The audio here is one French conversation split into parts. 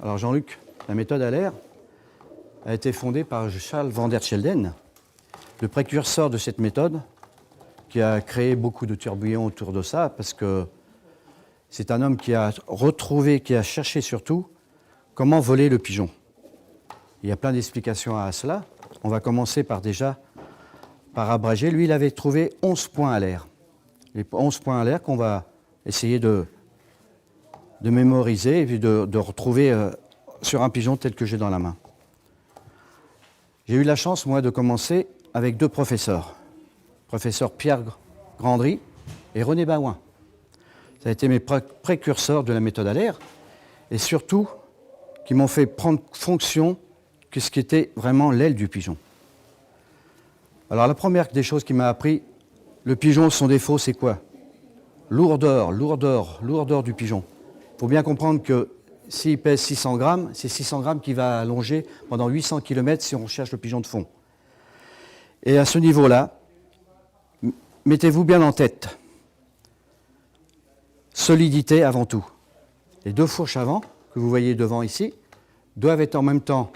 Alors Jean-Luc, la méthode à l'air a été fondée par Charles van der Schelde, le précurseur de cette méthode, qui a créé beaucoup de tourbillons autour de ça, parce que c'est un homme qui a retrouvé, qui a cherché surtout comment voler le pigeon. Il y a plein d'explications à cela. On va commencer par abréger. Lui, il avait trouvé 11 points à l'air. Les 11 points à l'air qu'on va essayer de mémoriser et puis de retrouver sur un pigeon tel que j'ai dans la main. J'ai eu la chance, moi, de commencer avec deux professeurs. Professeur Pierre Grandry et René Baouin. Ça a été mes précurseurs de la méthode à l'air et surtout qui m'ont fait prendre fonction de ce qu'était vraiment l'aile du pigeon. Alors la première des choses qui m'a appris, le pigeon, son défaut, c'est quoi? Lourdeur du pigeon. Il faut bien comprendre que s'il pèse 600 grammes, c'est 600 grammes qui va allonger pendant 800 km si on cherche le pigeon de fond. Et à ce niveau-là, mettez-vous bien en tête, solidité avant tout. Les deux fourches avant, que vous voyez devant ici, doivent être en même temps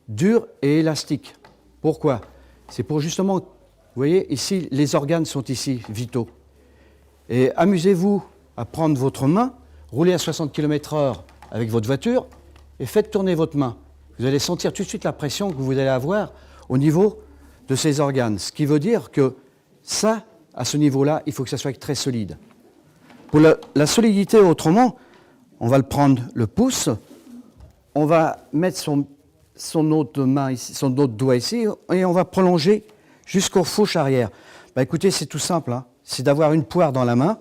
dures et élastiques. Pourquoi? C'est pour justement, vous voyez, ici, les organes sont ici, vitaux. Et amusez-vous à prendre votre main, roulez à 60 km/h avec votre voiture et faites tourner votre main. Vous allez sentir tout de suite la pression que vous allez avoir au niveau de ces organes. Ce qui veut dire que ça, à ce niveau-là, il faut que ça soit très solide. Pour la solidité, autrement, on va le prendre le pouce, on va mettre son autre main ici, son autre doigt ici, et on va prolonger jusqu'aux fourches arrière. Bah, écoutez, c'est tout simple, hein. C'est d'avoir une poire dans la main,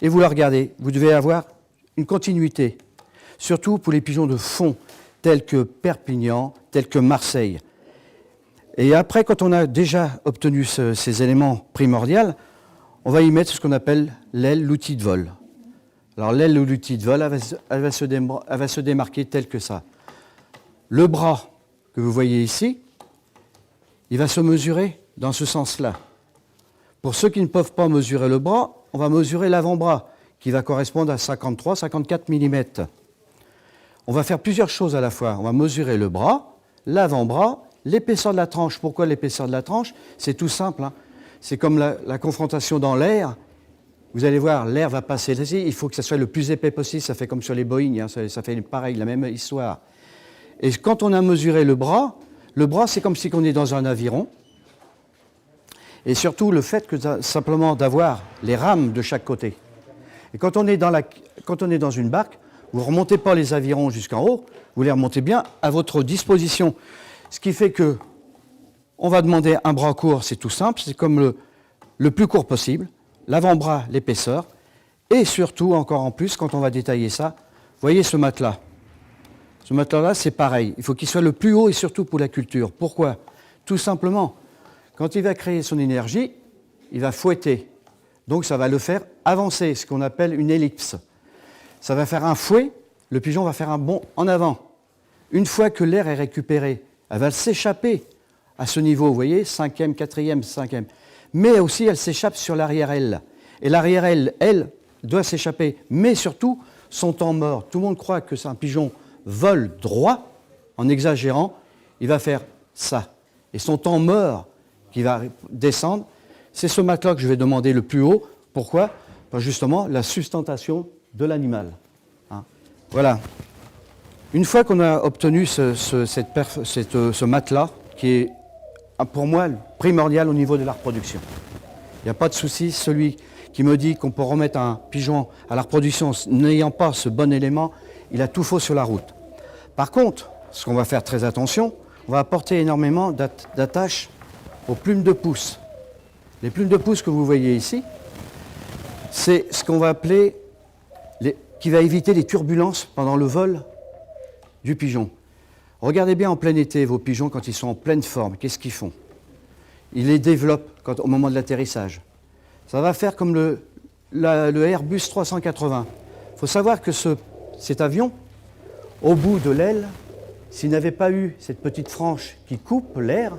et vous la regardez. Vous devez avoir une continuité, surtout pour les pigeons de fond, tels que Perpignan, tels que Marseille. Et après, quand on a déjà obtenu ces éléments primordiaux, on va y mettre ce qu'on appelle l'aile, l'outil de vol. Alors l'aile ou l'outil de vol, elle va se démarquer tel que ça. Le bras que vous voyez ici, il va se mesurer dans ce sens-là. Pour ceux qui ne peuvent pas mesurer le bras, on va mesurer l'avant-bras, qui va correspondre à 53-54 mm. On va faire plusieurs choses à la fois. On va mesurer le bras, l'avant-bras, l'épaisseur de la tranche. Pourquoi l'épaisseur de la tranche? C'est tout simple, hein. C'est comme la confrontation dans l'air. Vous allez voir, l'air va passer ici. Il faut que ça soit le plus épais possible. Ça fait comme sur les Boeing, hein. Ça fait pareil, la même histoire. Et quand on a mesuré le bras, c'est comme si on est dans un aviron. Et surtout, le fait que simplement d'avoir les rames de chaque côté. Et quand on est dans une barque, vous ne remontez pas les avirons jusqu'en haut, vous les remontez bien à votre disposition. Ce qui fait que on va demander un bras court, c'est tout simple, c'est comme le plus court possible, l'avant-bras, l'épaisseur, et surtout, encore en plus, quand on va détailler ça, voyez ce matelas. Ce matelas-là, c'est pareil, il faut qu'il soit le plus haut et surtout pour la culture. Pourquoi? Tout simplement, quand il va créer son énergie, il va fouetter. Donc ça va le faire avancer, ce qu'on appelle une ellipse. Ça va faire un fouet, le pigeon va faire un bond en avant. Une fois que l'air est récupéré, elle va s'échapper à ce niveau, vous voyez, 5e, 4e, 5e. Mais aussi, elle s'échappe sur l'arrière-aile. Et l'arrière-aile, elle, doit s'échapper. Mais surtout, son temps mort. Tout le monde croit que c'est un pigeon vole droit, en exagérant, il va faire ça. Et son temps mort qui va descendre, c'est ce matelas que je vais demander le plus haut. Pourquoi? Justement, la sustentation de l'animal. Hein. Voilà. Une fois qu'on a obtenu ce matelas, qui est pour moi primordial au niveau de la reproduction, il n'y a pas de souci. Celui qui me dit qu'on peut remettre un pigeon à la reproduction n'ayant pas ce bon élément, il a tout faux sur la route. Par contre, ce qu'on va faire très attention, on va apporter énormément d'attaches aux plumes de pouce. Les plumes de pouce que vous voyez ici, c'est ce qu'on va appeler, qui va éviter les turbulences pendant le vol du pigeon. Regardez bien en plein été vos pigeons quand ils sont en pleine forme, qu'est-ce qu'ils font? Ils les développent au moment de l'atterrissage. Ça va faire comme le Airbus 380. Il faut savoir que cet avion, au bout de l'aile, s'il n'avait pas eu cette petite franche qui coupe l'air,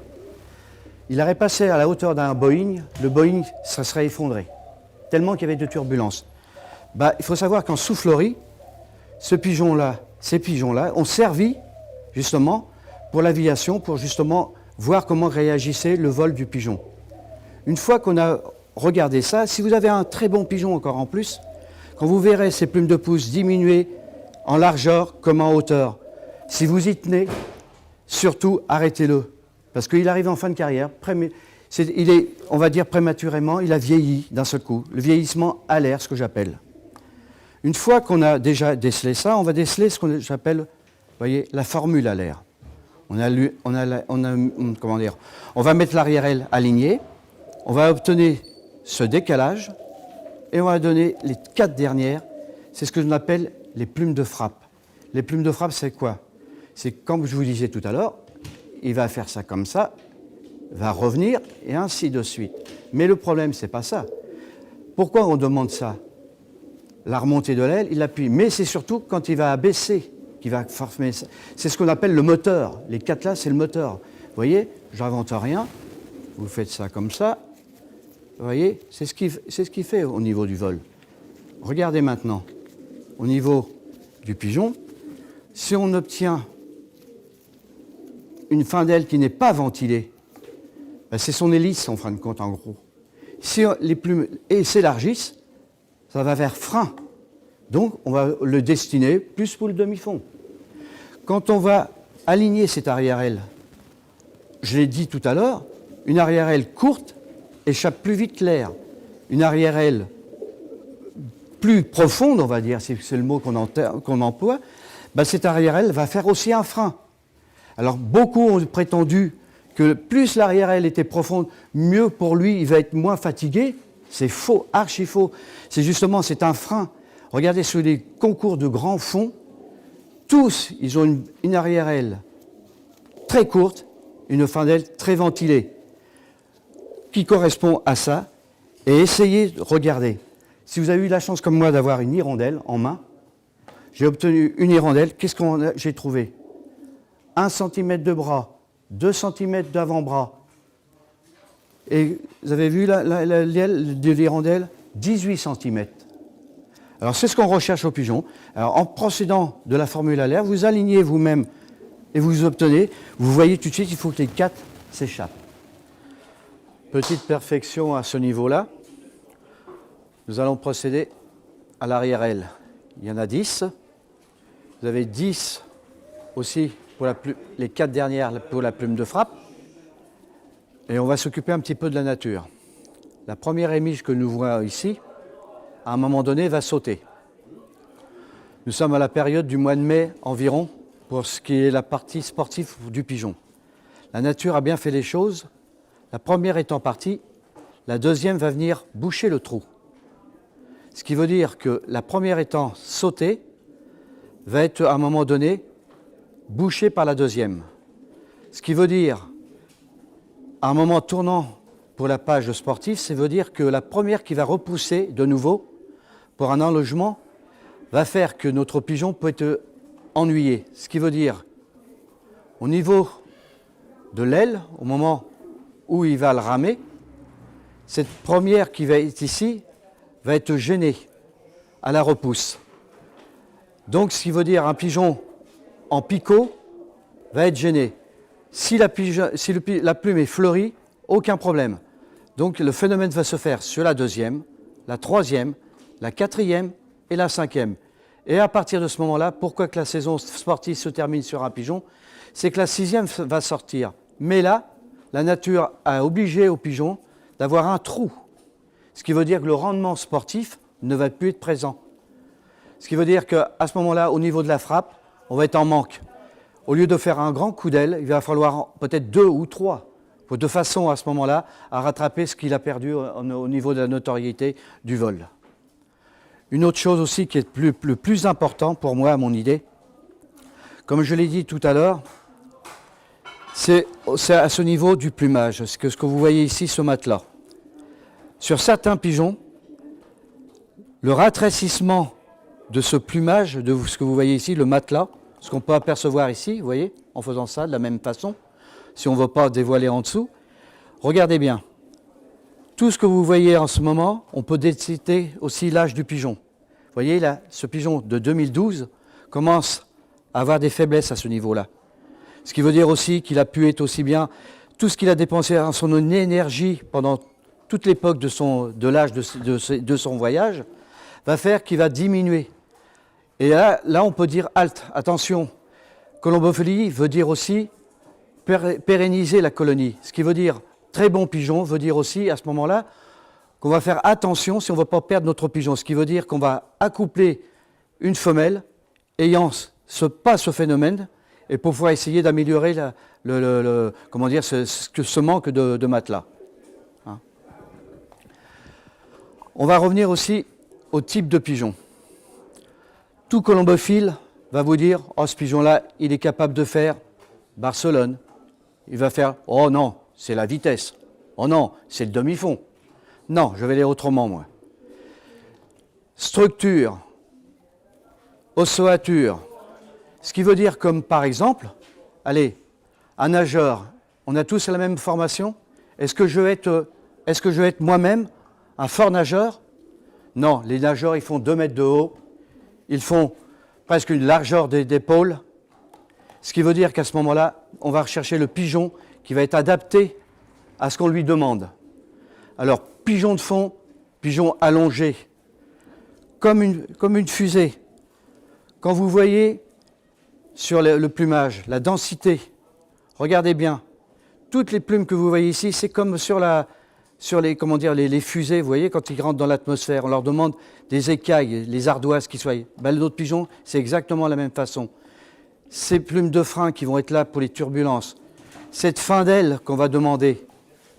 il aurait passé à la hauteur d'un Boeing, le Boeing ça serait effondré, tellement qu'il y avait de turbulences. Il faut savoir qu'en soufflerie, ce pigeon-là, ces pigeons-là ont servi justement pour l'aviation, pour justement voir comment réagissait le vol du pigeon. Une fois qu'on a regardé ça, si vous avez un très bon pigeon encore en plus, quand vous verrez ces plumes de pouce diminuer en largeur comme en hauteur, si vous y tenez, surtout arrêtez-le, parce qu'il arrive en fin de carrière, il est, on va dire prématurément, il a vieilli d'un seul coup, le vieillissement alaire, ce que j'appelle. Une fois qu'on a déjà décelé ça, on va déceler ce que j'appelle, vous voyez, la formule alaire. On va mettre l'arrière-aile alignée, on va obtenir ce décalage et on va donner les 4 dernières, c'est ce que l'on appelle les plumes de frappe. Les plumes de frappe, c'est quoi? C'est comme je vous disais tout à l'heure, il va faire ça comme ça, va revenir et ainsi de suite. Mais le problème, c'est pas ça. Pourquoi on demande ça? La remontée de l'aile, il appuie. Mais c'est surtout quand il va abaisser qu'il va former ça. C'est ce qu'on appelle le moteur. Les 4 là, c'est le moteur. Vous voyez, j'invente rien. Vous faites ça comme ça. Vous voyez, c'est ce qu'il fait au niveau du vol. Regardez maintenant, au niveau du pigeon, si on obtient une fin d'aile qui n'est pas ventilée, ben c'est son hélice en fin de compte en gros. Si les plumes s'élargissent, ça va vers frein. Donc on va le destiner plus pour le demi-fond. Quand on va aligner cette arrière-aile, je l'ai dit tout à l'heure, une arrière-aile courte échappe plus vite l'air. Une arrière-aile plus profonde, on va dire, c'est le mot qu'on emploie, ben cette arrière-aile va faire aussi un frein. Alors beaucoup ont prétendu que plus l'arrière-aile était profonde, mieux pour lui, il va être moins fatigué. C'est faux, archi faux. C'est un frein. Regardez sur les concours de grands fonds, tous, ils ont une arrière-aile très courte, une fin d'aile très ventilée, qui correspond à ça. Et essayez de regarder. Si vous avez eu la chance comme moi d'avoir une hirondelle en main, j'ai obtenu une hirondelle, qu'est-ce que j'ai trouvé? 1 cm de bras, 2 cm d'avant-bras. Et vous avez vu l'aile de l'hirondelle? 18 cm. Alors c'est ce qu'on recherche au pigeon. Alors en procédant de la formule alaire, vous alignez vous-même et vous obtenez, vous voyez tout de suite, il faut que les 4 s'échappent. Petite perfection à ce niveau-là. Nous allons procéder à l'arrière-aile. Il y en a 10. Vous avez 10 aussi pour les 4 dernières pour la plume de frappe. Et on va s'occuper un petit peu de la nature. La première émiche que nous voyons ici, à un moment donné, va sauter. Nous sommes à la période du mois de mai environ pour ce qui est la partie sportive du pigeon. La nature a bien fait les choses. La première étant partie, la deuxième va venir boucher le trou. Ce qui veut dire que la première étant sautée, va être à un moment donné bouchée par la deuxième. Ce qui veut dire, à un moment tournant pour la page sportive, ça veut dire que la première qui va repousser de nouveau pour un enlogement va faire que notre pigeon peut être ennuyé. Ce qui veut dire, au niveau de l'aile, au moment où il va le ramer, cette première qui va être ici va être gênée à la repousse. Donc, ce qui veut dire un pigeon en picot va être gêné. Si la plume est fleurie, aucun problème. Donc, le phénomène va se faire sur la deuxième, la troisième, la quatrième et la cinquième. Et à partir de ce moment-là, pourquoi que la saison sportive se termine sur un pigeon? C'est que la sixième va sortir. Mais là, la nature a obligé au pigeon d'avoir un trou. Ce qui veut dire que le rendement sportif ne va plus être présent. Ce qui veut dire qu'à ce moment-là, au niveau de la frappe, on va être en manque. Au lieu de faire un grand coup d'aile, il va falloir peut-être 2 ou 3, de façon à ce moment-là à rattraper ce qu'il a perdu au niveau de la notoriété du vol. Une autre chose aussi qui est le plus important pour moi, à mon idée, comme je l'ai dit tout à l'heure, c'est à ce niveau du plumage, ce que vous voyez ici, ce matelas. Sur certains pigeons, le rétrécissement de ce plumage, de ce que vous voyez ici, le matelas, ce qu'on peut apercevoir ici, vous voyez, en faisant ça de la même façon, si on ne veut pas dévoiler en dessous, regardez bien. Tout ce que vous voyez en ce moment, on peut détecter aussi l'âge du pigeon. Vous voyez là, ce pigeon de 2012 commence avoir des faiblesses à ce niveau-là. Ce qui veut dire aussi qu'il a pu être aussi bien, tout ce qu'il a dépensé en son énergie pendant toute l'époque de l'âge de son voyage, va faire qu'il va diminuer. Et là, on peut dire halte, attention. Colombophilie veut dire aussi pérenniser la colonie. Ce qui veut dire très bon pigeon veut dire aussi à ce moment-là qu'on va faire attention si on ne veut pas perdre notre pigeon. Ce qui veut dire qu'on va accoupler une femelle ayant pas ce phénomène et pour pouvoir essayer d'améliorer ce manque de matelas. Hein. On va revenir aussi au type de pigeon. Tout colombophile va vous dire « Oh, ce pigeon-là, il est capable de faire Barcelone. Il va faire « Oh non, c'est la vitesse. Oh non, c'est le demi-fond. » Non, je vais aller autrement, moi. Structure, ossoature, ce qui veut dire comme par exemple, allez, un nageur, on a tous la même formation. Est-ce que je vais être moi-même un fort nageur? Non, les nageurs, ils font 2 mètres de haut, ils font presque une largeur d'épaule, ce qui veut dire qu'à ce moment-là, on va rechercher le pigeon qui va être adapté à ce qu'on lui demande. Alors, pigeon de fond, pigeon allongé, comme une fusée. Quand vous voyez sur le plumage, la densité, regardez bien, toutes les plumes que vous voyez ici, c'est comme sur les fusées, vous voyez, quand ils rentrent dans l'atmosphère, on leur demande des écailles, les ardoises qui soient. Ben, notre pigeon, c'est exactement la même façon. Ces plumes de frein qui vont être là pour les turbulences, cette fin d'aile qu'on va demander,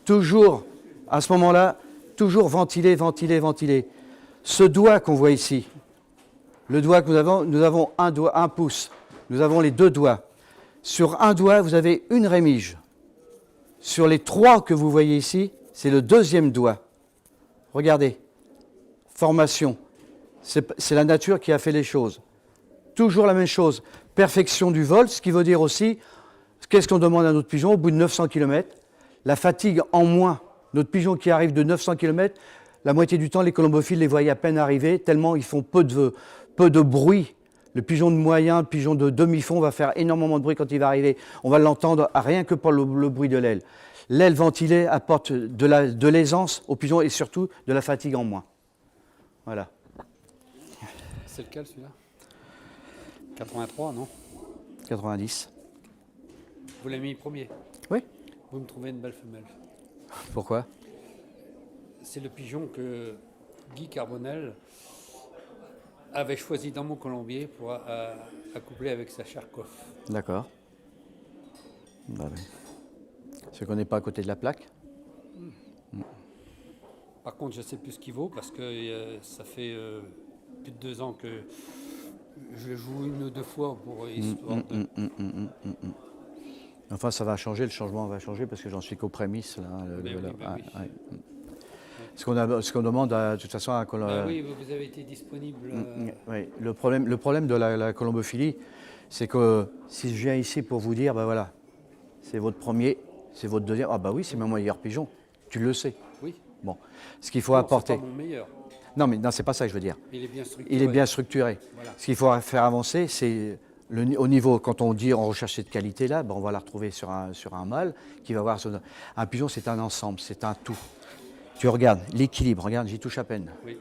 toujours, à ce moment-là, toujours ventiler, ventiler, ventiler. Ce doigt qu'on voit ici, le doigt que nous avons un pouce, nous avons les 2 doigts. Sur un doigt, vous avez une rémige. Sur les 3 que vous voyez ici, c'est le 2e doigt. Regardez, formation, c'est la nature qui a fait les choses. Toujours la même chose, perfection du vol, ce qui veut dire aussi, qu'est-ce qu'on demande à notre pigeon au bout de 900 km? La fatigue en moins. Notre pigeon qui arrive de 900 km, la moitié du temps, les colombophiles les voient à peine arriver, tellement ils font peu de bruit. Le pigeon de moyen, le pigeon de demi-fond va faire énormément de bruit quand il va arriver. On va l'entendre rien que pour le bruit de l'aile. L'aile ventilée apporte de l'aisance au pigeon et surtout de la fatigue en moins. Voilà. C'est lequel celui-là? 83, non? 90. Vous l'avez mis premier? Oui. Vous me trouvez une belle femelle. Pourquoi? C'est le pigeon que Guy Carbonel avait choisi dans mon colombier pour accoupler avec sa Charkov. D'accord. Bah oui. C'est qu'on n'est pas à côté de la plaque. Par contre, je ne sais plus ce qu'il vaut parce que ça fait plus de 2 ans que je le joue 1 ou 2 fois pour histoire de... Enfin, ça va changer, le changement va changer parce que j'en suis qu'aux prémices. Là, oui. Ouais. Ce qu'on demande, de toute façon, à oui, vous avez été disponible. Oui. Le problème de la colombophilie, c'est que si je viens ici pour vous dire, ben voilà, c'est votre premier, c'est votre deuxième, ah bah oui, c'est mon meilleur pigeon, tu le sais. Oui. Bon, ce qu'il faut apporter. C'est pas mon meilleur. Non, mais non, c'est pas ça que je veux dire. Il est bien structuré. Il est bien structuré. Voilà. Ce qu'il faut faire avancer, c'est au niveau, quand on dit on recherche cette qualité-là, ben on va la retrouver sur un mâle qui va avoir un pigeon, c'est un ensemble, c'est un tout. Tu regardes l'équilibre, regarde, j'y touche à peine. Oui.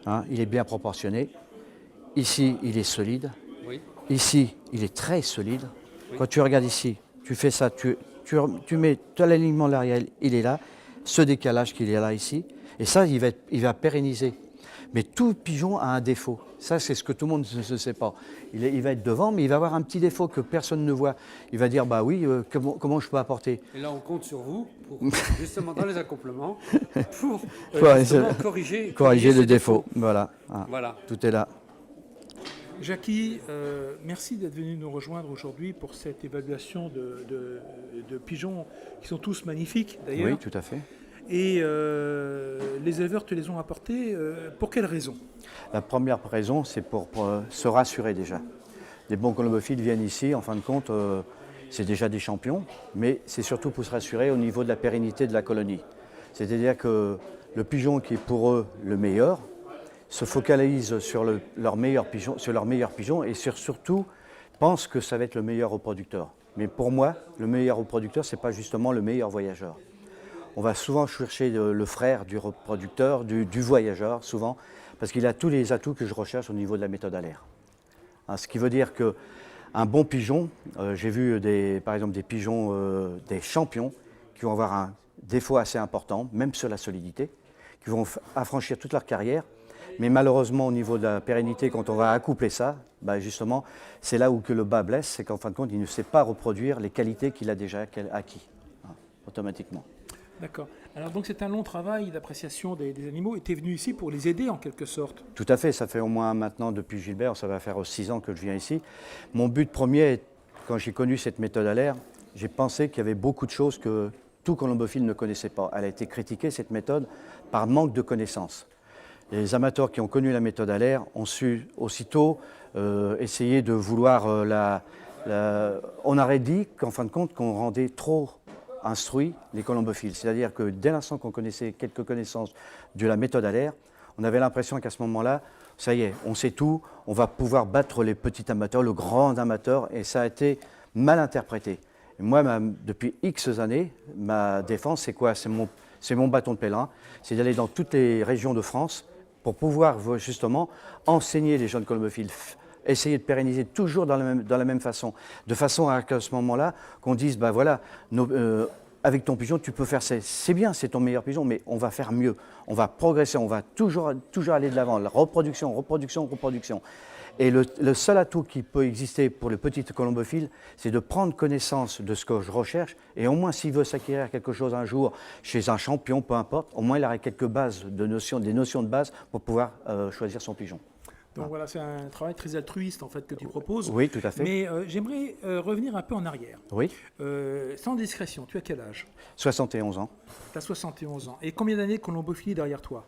Hein, il est bien proportionné. Ici, il est solide. Oui. Ici, il est très solide. Oui. Quand tu regardes ici, tu fais ça, tu mets l'alignement de l'arrière, il est là. Ce décalage qu'il est là ici. Et ça, il va pérenniser. Mais tout pigeon a un défaut. Ça, c'est ce que tout le monde ne sait pas. Il va être devant, mais il va avoir un petit défaut que personne ne voit. Il va dire, bah oui, comment je peux apporter? Et là, on compte sur vous, pour, justement dans les accouplements, pour corriger le défaut. Voilà. Ah, voilà. Tout est là. Jackie, merci d'être venu nous rejoindre aujourd'hui pour cette évaluation de pigeons qui sont tous magnifiques d'ailleurs. Oui, tout à fait. Et les éleveurs te les ont apportés pour quelles raisons? La première raison, c'est pour se rassurer déjà. Les bons colombophiles viennent ici, en fin de compte, c'est déjà des champions, mais c'est surtout pour se rassurer au niveau de la pérennité de la colonie. C'est-à-dire que le pigeon qui est pour eux le meilleur se focalise sur leur meilleur pigeon et surtout pense que ça va être le meilleur reproducteur. Mais pour moi, le meilleur reproducteur, ce n'est pas justement le meilleur voyageur. On va souvent chercher le frère du reproducteur, du voyageur, souvent, parce qu'il a tous les atouts que je recherche au niveau de la méthode Allaire. Hein, ce qui veut dire qu'un bon pigeon, j'ai vu par exemple des pigeons, des champions, qui vont avoir un défaut assez important, même sur la solidité, qui vont affranchir toute leur carrière. Mais malheureusement, au niveau de la pérennité, quand on va accoupler ça, bah justement, c'est là où que le bas blesse, c'est qu'en fin de compte, il ne sait pas reproduire les qualités qu'il a déjà acquis, hein, automatiquement. D'accord. Alors donc c'est un long travail d'appréciation des animaux et tu es venu ici pour les aider en quelque sorte. Tout à fait, ça fait au moins maintenant depuis Gilbert, ça va faire 6 ans que je viens ici. Mon but premier, quand j'ai connu cette méthode Allaire, j'ai pensé qu'il y avait beaucoup de choses que tout colombophile ne connaissait pas. Elle a été critiquée, cette méthode, par manque de connaissances. Les amateurs qui ont connu la méthode Allaire ont su aussitôt essayer de vouloir On aurait dit qu'en fin de compte, qu'on rendait trop instruits les colombophiles. C'est-à-dire que dès l'instant qu'on connaissait quelques connaissances de la méthode Allaire, on avait l'impression qu'à ce moment-là, ça y est, on sait tout, on va pouvoir battre les petits amateurs, le grand amateur, et ça a été mal interprété. Et moi, depuis X années, ma défense, c'est quoi? C'est mon bâton de pèlerin, c'est d'aller dans toutes les régions de France pour pouvoir justement enseigner les jeunes colombophiles, essayer de pérenniser toujours dans la même façon, de façon à ce moment-là, qu'on dise, ben voilà, avec ton pigeon, tu peux faire, c'est bien, c'est ton meilleur pigeon, mais on va faire mieux, on va progresser, on va toujours aller de l'avant, la reproduction, reproduction, reproduction. Et le seul atout qui peut exister pour le petit colombophile, c'est de prendre connaissance de ce que je recherche, et au moins s'il veut s'acquérir quelque chose un jour chez un champion, peu importe, au moins il aurait quelques bases des notions de base pour pouvoir choisir son pigeon. Donc voilà, c'est un travail très altruiste en fait que tu proposes. Oui, tout à fait. Mais j'aimerais revenir un peu en arrière. Oui. Sans discrétion, tu as quel âge? 71 ans. Tu as 71 ans. Et combien d'années de colombophilie derrière toi?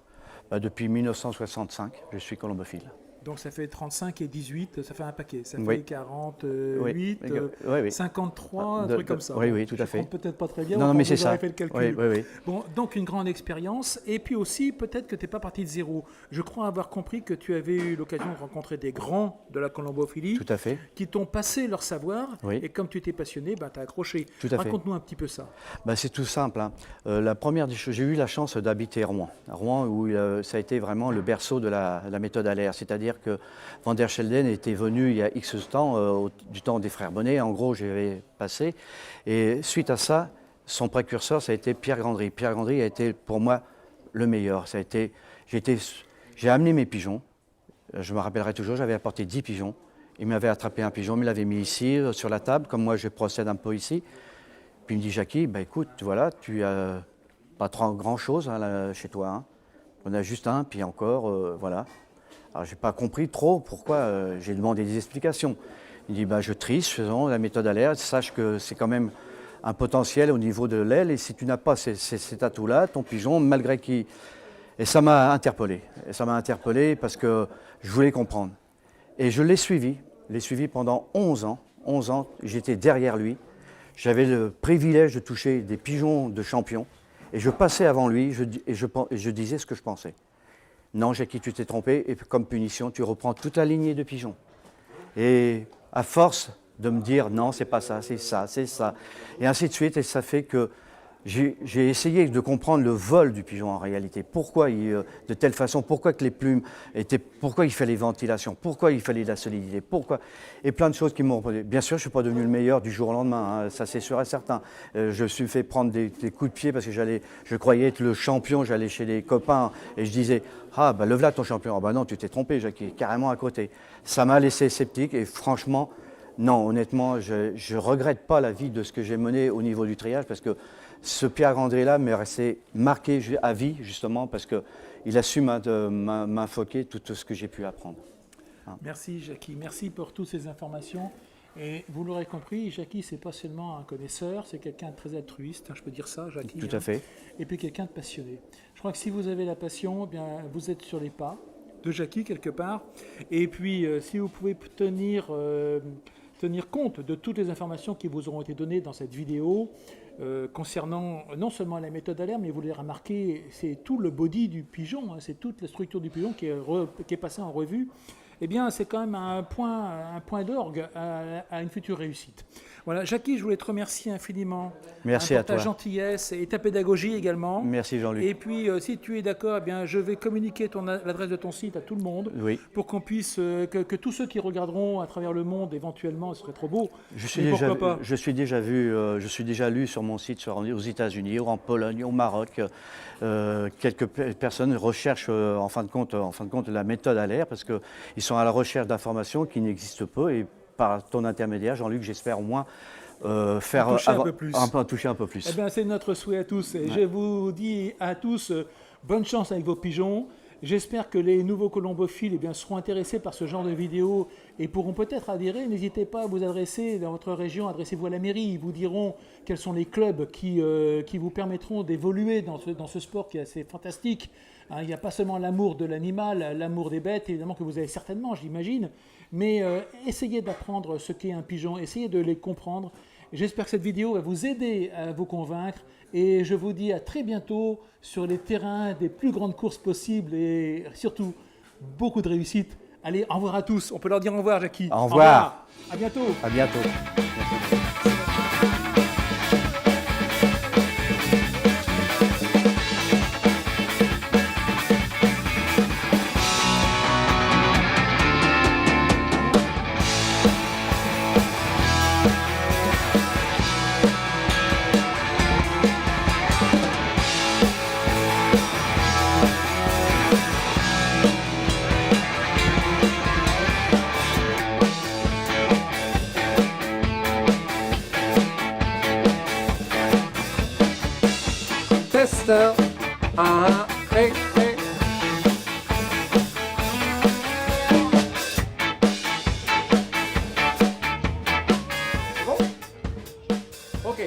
Depuis 1965, je suis colombophile. Donc ça fait 35 et 18, ça fait un paquet. Ça fait Oui. 48, oui. 53, un truc comme ça. Oui, tout à fait. Je compte peut-être pas très bien. Non, mais c'est ça. Fait le calcul. Oui. Bon, donc une grande expérience. Et puis aussi, peut-être que tu n'es pas parti de zéro. Je crois avoir compris que tu avais eu l'occasion de rencontrer des grands de la colombophilie. Tout à fait. Qui t'ont passé leur savoir. Oui. Et comme tu étais passionné, tu as accroché. Tout à fait. Raconte-nous un petit peu ça. C'est tout simple. Hein. La première des choses, j'ai eu la chance d'habiter Rouen. Rouen, où ça a été vraiment le berceau de la méthode Allaire. C'est-à-dire que Van der Schelden était venu il y a X temps, du temps des frères Bonnet, en gros j'avais passé, et suite à ça, son précurseur, ça a été Pierre Grandry. Pierre Grandry a été pour moi le meilleur. J'ai amené mes pigeons, je me rappellerai toujours, j'avais apporté 10 pigeons, il m'avait attrapé un pigeon, il me l'avait mis ici, sur la table, comme moi je procède un peu ici, puis il me dit, Jackie, écoute, voilà, tu as pas grand-chose hein, chez toi, hein. On a juste un, puis encore, voilà. Alors, je n'ai pas compris trop pourquoi, j'ai demandé des explications. Il dit, je triche, faisons la méthode Allaire, sache que c'est quand même un potentiel au niveau de l'aile, et si tu n'as pas cet atout-là, ton pigeon, malgré qu'il... Et ça m'a interpellé. Et ça m'a interpellé parce que je voulais comprendre. Et je l'ai suivi pendant 11 ans. 11 ans, j'étais derrière lui. J'avais le privilège de toucher des pigeons de champion. Et je passais avant lui et je disais ce que je pensais. Non, Jackie, tu t'es trompé, et comme punition, tu reprends toute la lignée de pigeons. Et à force de me dire, non, c'est pas ça, c'est ça, c'est ça, et ainsi de suite, et ça fait que j'ai essayé de comprendre le vol du pigeon en réalité. Pourquoi de telle façon, pourquoi que les plumes pourquoi il fallait ventilation, pourquoi il fallait de la solidité, pourquoi, et plein de choses qui m'ont... Bien sûr, je ne suis pas devenu le meilleur du jour au lendemain, hein, ça c'est sûr et certain. Je me suis fait prendre des coups de pied parce que je croyais être le champion, j'allais chez les copains et je disais, le voilà ton champion. Non, tu t'es trompé, Jackie, carrément à côté. Ça m'a laissé sceptique et franchement, non, honnêtement, je ne regrette pas la vie de ce que j'ai mené au niveau du triage parce que ce Pierre Grandry-là m'est resté marqué à vie, justement, parce qu'il a su m'infoquer tout ce que j'ai pu apprendre. Hein. Merci, Jackie. Merci pour toutes ces informations. Et vous l'aurez compris, Jackie, ce n'est pas seulement un connaisseur, c'est quelqu'un de très altruiste, je peux dire ça, Jackie. Tout à fait. Et puis quelqu'un de passionné. Je crois que si vous avez la passion, vous êtes sur les pas de Jackie, quelque part. Et puis, si vous pouvez tenir compte de toutes les informations qui vous auront été données dans cette vidéo, concernant non seulement la méthode Allaire, mais vous l'avez remarqué, c'est tout le body du pigeon, hein, c'est toute la structure du pigeon qui est passée en revue. eh bien, c'est quand même un point d'orgue à une future réussite. Voilà, Jackie, je voulais te remercier infiniment. Merci à pour ta toi. gentillesse et ta pédagogie également. Merci Jean-Luc. Et puis, si tu es d'accord, eh bien, je vais communiquer l'adresse de ton site à tout le monde Oui. pour qu'on puisse, que tous ceux qui regarderont à travers le monde, éventuellement, ce serait trop beau. Je suis Et pourquoi pas je suis déjà lu sur mon site aux États-Unis, en Pologne, au Maroc. Quelques personnes recherchent en fin de compte la méthode à l'air parce qu'ils sont à la recherche d'informations qui n'existent pas et par ton intermédiaire, Jean-Luc, j'espère au moins faire toucher un peu plus. Eh bien, c'est notre souhait à tous. Et je vous dis à tous bonne chance avec vos pigeons. J'espère que les nouveaux colombophiles eh bien, seront intéressés par ce genre de vidéos et pourront peut-être adhérer. N'hésitez pas à vous adresser dans votre région, adressez-vous à la mairie. Ils vous diront quels sont les clubs qui vous permettront d'évoluer dans ce sport qui est assez fantastique. Hein, il n'y a pas seulement l'amour de l'animal, l'amour des bêtes, évidemment que vous avez certainement, j'imagine, mais essayez d'apprendre ce qu'est un pigeon, essayez de les comprendre. J'espère que cette vidéo va vous aider à vous convaincre et je vous dis à très bientôt sur les terrains des plus grandes courses possibles et surtout beaucoup de réussite. Allez, au revoir à tous. On peut leur dire au revoir, Jackie. Au revoir. À bientôt. À bientôt. Tester. Ah, hey, hey. Bon. Ok.